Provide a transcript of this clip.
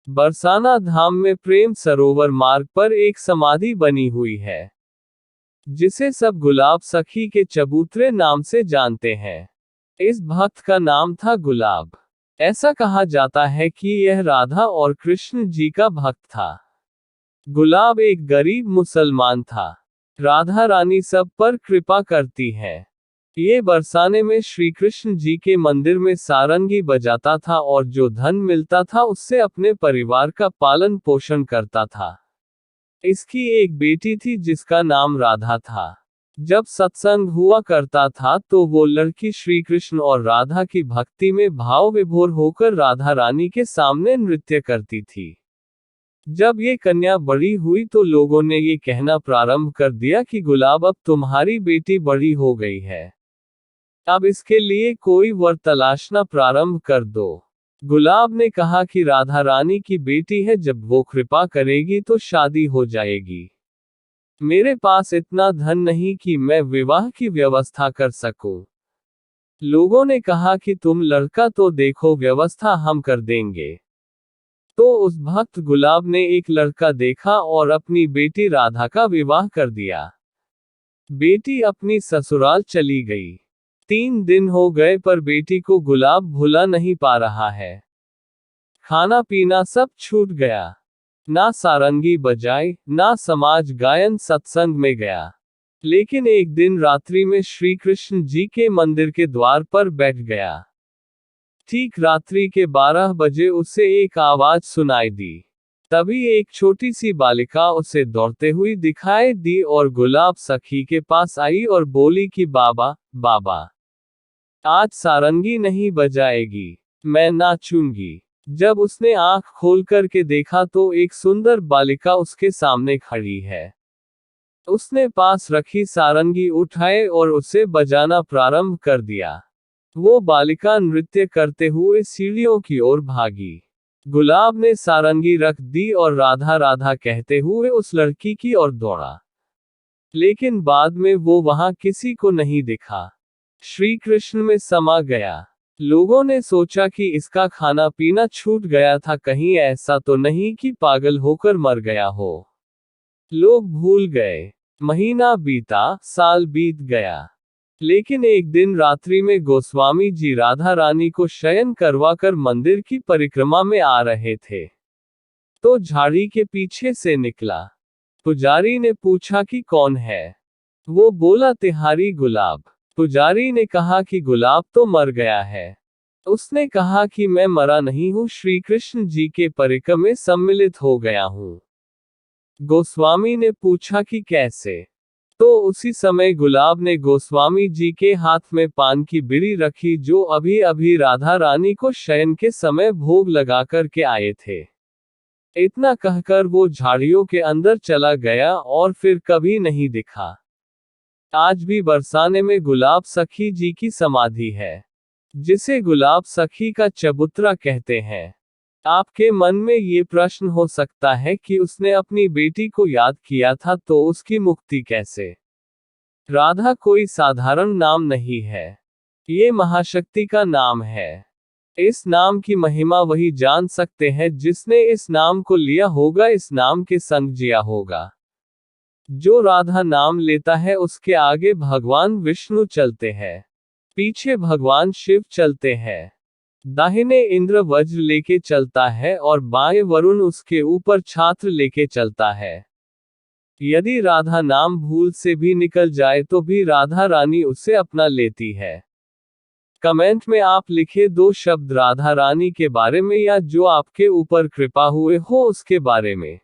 बरसाना धाम में प्रेम सरोवर मार्ग पर एक समाधि बनी हुई है, जिसे सब गुलाब सखी के चबूतरे नाम से जानते हैं। इस भक्त का नाम था गुलाब। ऐसा कहा जाता है कि यह राधा और कृष्ण जी का भक्त था। गुलाब एक गरीब मुसलमान था। राधा रानी सब पर कृपा करती है। ये बरसाने में श्री कृष्ण जी के मंदिर में सारंगी बजाता था और जो धन मिलता था उससे अपने परिवार का पालन पोषण करता था। इसकी एक बेटी थी जिसका नाम राधा था। जब सत्संग हुआ करता था तो वो लड़की श्री कृष्ण और राधा की भक्ति में भाव विभोर होकर राधा रानी के सामने नृत्य करती थी। जब ये कन्या बड़ी हुई तो लोगों ने ये कहना प्रारंभ कर दिया कि गुलाब, अब तुम्हारी बेटी बड़ी हो गई है, अब इसके लिए कोई वर तलाशना प्रारंभ कर दो। गुलाब ने कहा कि राधा रानी की बेटी है, जब वो कृपा करेगी तो शादी हो जाएगी। मेरे पास इतना धन नहीं कि मैं विवाह की व्यवस्था कर सकूं। लोगों ने कहा कि तुम लड़का तो देखो, व्यवस्था हम कर देंगे। तो उस भक्त गुलाब ने एक लड़का देखा और अपनी बेटी राधा का विवाह कर दिया। बेटी अपनी ससुराल चली गई। 3 दिन हो गए पर बेटी को गुलाब भुला नहीं पा रहा है। खाना पीना सब छूट गया। ना सारंगी बजाई, ना समाज गायन सत्संग में गया। लेकिन एक दिन रात्रि में श्री कृष्ण जी के मंदिर के द्वार पर बैठ गया। ठीक रात्रि के 12 बजे उसे एक आवाज सुनाई दी। तभी एक छोटी सी बालिका उसे दौड़ते हुई दिखाई दी और गुलाब सखी के पास आई और बोली कि बाबा, बाबा, आज सारंगी नहीं बजाएगी, मैं नाचूंगी। जब उसने आंख खोल कर के देखा तो एक सुंदर बालिका उसके सामने खड़ी है। उसने पास रखी सारंगी उठाए और उसे बजाना प्रारंभ कर दिया। वो बालिका नृत्य करते हुए सीढ़ियों की ओर भागी। गुलाब ने सारंगी रख दी और राधा राधा कहते हुए उस लड़की की ओर दौड़ा। लेकिन बाद में वो वहां किसी को नहीं दिखा। श्री कृष्ण में समा गया। लोगों ने सोचा कि इसका खाना पीना छूट गया था, कहीं ऐसा तो नहीं कि पागल होकर मर गया हो। लोग भूल गए। महीना बीता, साल बीत गया। लेकिन एक दिन रात्रि में गोस्वामी जी राधा रानी को शयन करवाकर मंदिर की परिक्रमा में आ रहे थे, तो झाड़ी के पीछे से निकला। पुजारी ने पूछा कि कौन है। वो बोला, तिहारी गुलाब। पुजारी ने कहा कि गुलाब तो मर गया है। उसने कहा कि मैं मरा नहीं हूँ, श्री कृष्ण जी के परिक्रमा में सम्मिलित हो गया हूँ। गोस्वामी ने पूछा कि कैसे। तो उसी समय गुलाब ने गोस्वामी जी के हाथ में पान की बीड़ी रखी, जो अभी अभी राधा रानी को शयन के समय भोग लगा कर के आए थे। इतना कहकर वो झाड़ियों के अंदर चला गया और फिर कभी नहीं दिखा। आज भी बरसाने में गुलाब सखी जी की समाधि है, जिसे गुलाब सखी का चबूतरा कहते हैं। आपके मन में ये प्रश्न हो सकता है कि उसने अपनी बेटी को याद किया था तो उसकी मुक्ति कैसे। राधा कोई साधारण नाम नहीं है, ये महाशक्ति का नाम है। इस नाम की महिमा वही जान सकते हैं जिसने इस नाम को लिया होगा, इस नाम के संग जिया होगा। जो राधा नाम लेता है उसके आगे भगवान विष्णु चलते हैं, पीछे भगवान शिव चलते हैं। दाहिने इंद्र वज्र लेके चलता है और बाएं वरुण उसके ऊपर छात्र लेके चलता है। यदि राधा नाम भूल से भी निकल जाए तो भी राधा रानी उसे अपना लेती है। कमेंट में आप लिखे 2 शब्द राधा रानी के बारे में या जो आपके ऊपर कृपा हुए हो उसके बारे में।